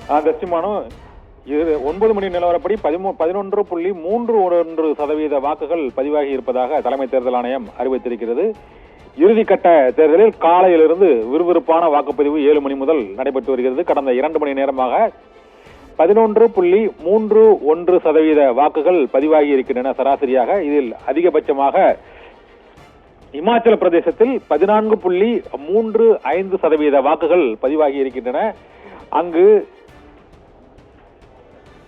தஸ்டிமானு 9 மணி நிலவரப்படி 11.31% வாக்குகள் பதிவாகி இருப்பதாக தலைமை தேர்தல் ஆணையம் அறிவித்திருக்கிறது. இறுதிக்கட்ட தேர்தலில் காலையிலிருந்து விறுவிறுப்பான வாக்குப்பதிவு 7 மணி முதல் நடைபெற்று வருகிறது. கடந்த 2 மணி நேரமாக 11.31% வாக்குகள் பதிவாகி இருக்கின்றன சராசரியாக. இதில் அதிகபட்சமாக இமாச்சல பிரதேசத்தில் 14.35% வாக்குகள் பதிவாகி இருக்கின்றன. அங்கு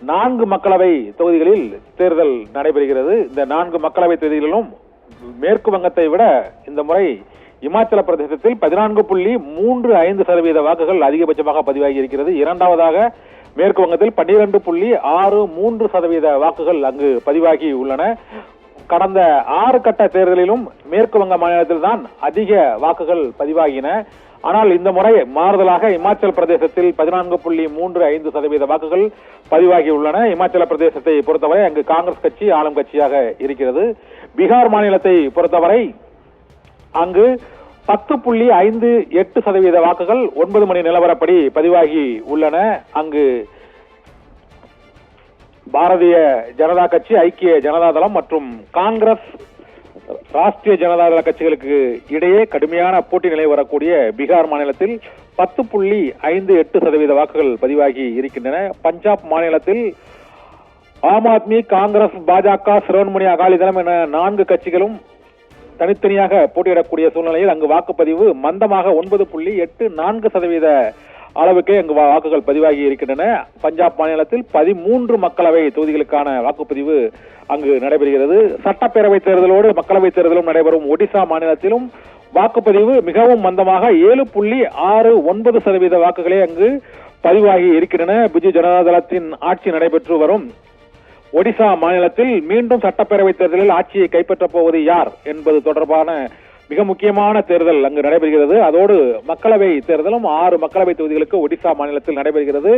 4 மக்களவை தொகுதிகளில் தேர்தல் நடைபெறுகிறது. இந்த 4 மக்களவை தொகுதிகளிலும் மேற்கு வங்கத்தை விட இந்த முறை இமாச்சல பிரதேசத்தில் 14.35% வாக்குகள் அதிகபட்சமாக பதிவாகி இருக்கிறது. இரண்டாவதாக மேற்கு வங்கத்தில் 12.63% வாக்குகள் அங்கு பதிவாகி உள்ளன. கடந்த 6 கட்ட தேர்தலிலும் மேற்கு வங்க மாநிலத்தில் தான் அதிக வாக்குகள் பதிவாகின. ஆனால் இந்த முறை மாறுதலாக இமாச்சல பிரதேசத்தில் 14.35% வாக்குகள் பதிவாகி உள்ளன. இமாச்சல பிரதேசத்தை பொறுத்தவரை அங்கு காங்கிரஸ் கட்சி ஆளும் கட்சியாக இருக்கிறது. பீகார் மாநிலத்தை பொறுத்தவரை அங்கு 10.58% வாக்குகள் 9 மணி நிலவரப்படி பதிவாகி உள்ளன. அங்கு பாரதிய ஜனதா கட்சி, ஐக்கிய ஜனதா தளம் மற்றும் காங்கிரஸ், ராஷ்டிரிய ஜனதா தள கட்சிகளுக்கு இடையே கடுமையான போட்டி நிலை வரக்கூடிய பீகார் மாநிலத்தில் 10.58% வாக்குகள் பதிவாகி இருக்கின்றன. பஞ்சாப் மாநிலத்தில் ஆம் ஆத்மி, காங்கிரஸ், பாஜக, சிரோன்மணி அகாலி தளம் என 4 கட்சிகளும் தனித்தனியாக போட்டியிடக்கூடிய சூழ்நிலையில் அங்கு வாக்குப்பதிவு மந்தமாக 9.84% அளவுக்கே அங்கு வாக்குகள் பதிவாகி இருக்கின்றன. பஞ்சாப் மாநிலத்தில் 13 மக்களவை தொகுதிகளுக்கான வாக்குப்பதிவு அங்கு நடைபெறுகிறது. சட்டப்பேரவை தேர்தலோடு மக்களவை தேர்தலும் நடைபெறும் ஒடிசா மாநிலத்திலும் வாக்குப்பதிவு மிகவும் மந்தமாக 7.69% வாக்குகளே அங்கு பதிவாகி இருக்கின்றன. பிஜு ஜனதா தளத்தின் ஆட்சி நடைபெற்று வரும் ஒடிசா மாநிலத்தில் மீண்டும் சட்டப்பேரவை தேர்தலில் ஆட்சியை கைப்பற்றப் போவது யார் என்பது தொடர்பான மிக முக்கியமான தேர்தல் அங்கு நடைபெறுகிறது. அதோடு மக்களவை தேர்தலும் 6 மக்களவை தொகுதிகளுக்கு ஒடிசா மாநிலத்தில் நடைபெறுகிறது.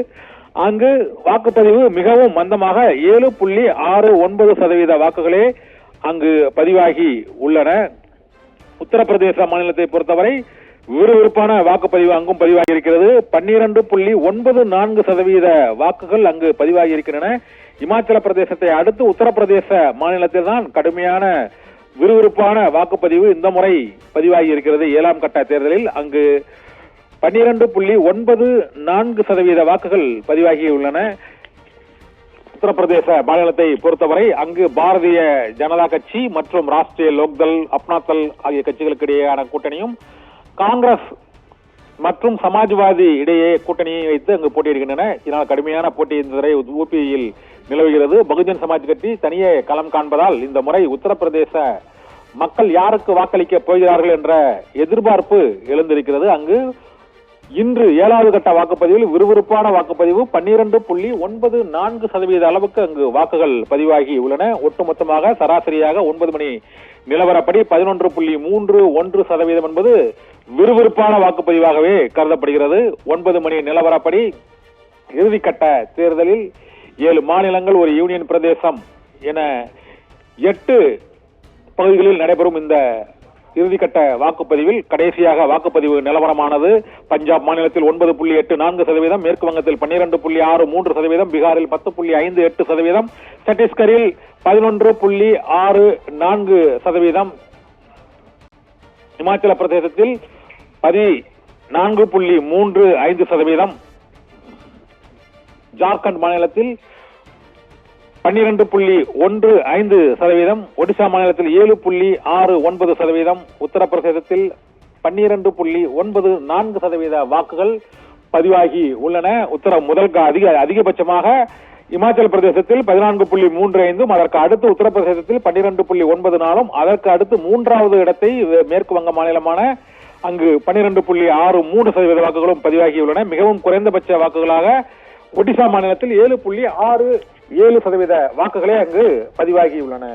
அங்கு வாக்குப்பதிவு மிகவும் மந்தமாக 7.69% வாக்குகளே அங்கு பதிவாகி உள்ளன. உத்தரப்பிரதேச மாநிலத்தை பொறுத்தவரை விறுவிறுப்பான வாக்குப்பதிவு அங்கும் பதிவாகி இருக்கிறது. 12.94% வாக்குகள் அங்கு பதிவாகி இருக்கின்றன. இமாச்சல பிரதேசத்தை அடுத்து உத்தரப்பிரதேச மாநிலத்தில் தான் கடுமையான விறுவிறுப்பான வாக்குப்பதிவு இந்த முறை பதிவாகி இருக்கிறது. 7ஆம் கட்ட தேர்தலில் அங்கு 12.94% வாக்குகள் பதிவாகி உள்ளன. உத்தரப்பிரதேச மாநிலத்தை பொறுத்தவரை அங்கு பாரதிய ஜனதா கட்சி மற்றும் ராஷ்டிரிய லோக்தள், அப்னாதள் ஆகிய கட்சிகளுக்கு இடையேயான கூட்டணியும் காங்கிரஸ் மற்றும் சமாஜ்வாதி இடையே கூட்டணியை வைத்து அங்கு போட்டியிடுகின்றன. இதனால் கடுமையான போட்டி இந்த முறை யூபியில் நிலவுகிறது. பகுஜன் சமாஜ் கட்சி தனியே களம் காண்பதால் இந்த முறை உத்தரப்பிரதேச மக்கள் யாருக்கு வாக்களிக்க போகிறார்கள் என்ற எதிர்பார்ப்பு எழுந்திருக்கிறது. அங்கு இன்று 7வது கட்ட வாக்குப்பதிவில் விறுவிறுப்பான வாக்குப்பதிவு 12.94% அளவுக்கு அங்கு வாக்குகள் பதிவாகி உள்ளன. ஒட்டுமொத்தமாக சராசரியாக 9 மணி நிலவரப்படி 11.31% என்பது விறுவிறுப்பான வாக்குப்பதிவாகவே கருதப்படுகிறது. 9 மணி நிலவரப்படி இறுதிக்கட்ட தேர்தலில் 7 மாநிலங்கள், ஒரு யூனியன் பிரதேசம் என 8 பகுதிகளில் நடைபெறும் இந்த இறுதிக்கட்ட வாக்குப்பதிவில் கடைசியாக வாக்குப்பதிவு நிலவரமானது பஞ்சாப் மாநிலத்தில் 9.84%, மேற்கு வங்கத்தில் 12.63%, பீகாரில் 10.58%, சத்தீஸ்கரில் 11.64%, இமாச்சல பிரதேசத்தில் 14.35%, ஜார்க்கண்ட் மாநிலத்தில் 12.15%, ஒடிசா மாநிலத்தில் 7.69%, உத்தரப்பிரதேசத்தில் 12.94% வாக்குகள் பதிவாகி உள்ளன. அதிகபட்சமாக இமாச்சல பிரதேசத்தில் 14.35, அதற்கு அடுத்து உத்தரப்பிரதேசத்தில் 12.94, அதற்கு அடுத்து 3வது இடத்தை மேற்கு வங்க மாநிலமான அங்கு 12.63% வாக்குகளும் பதிவாகியுள்ளன. மிகவும் குறைந்தபட்ச வாக்குகளாக ஒடிசா மாநிலத்தில் 7.67% வாக்குகளே அங்கு பதிவாகியுள்ளன.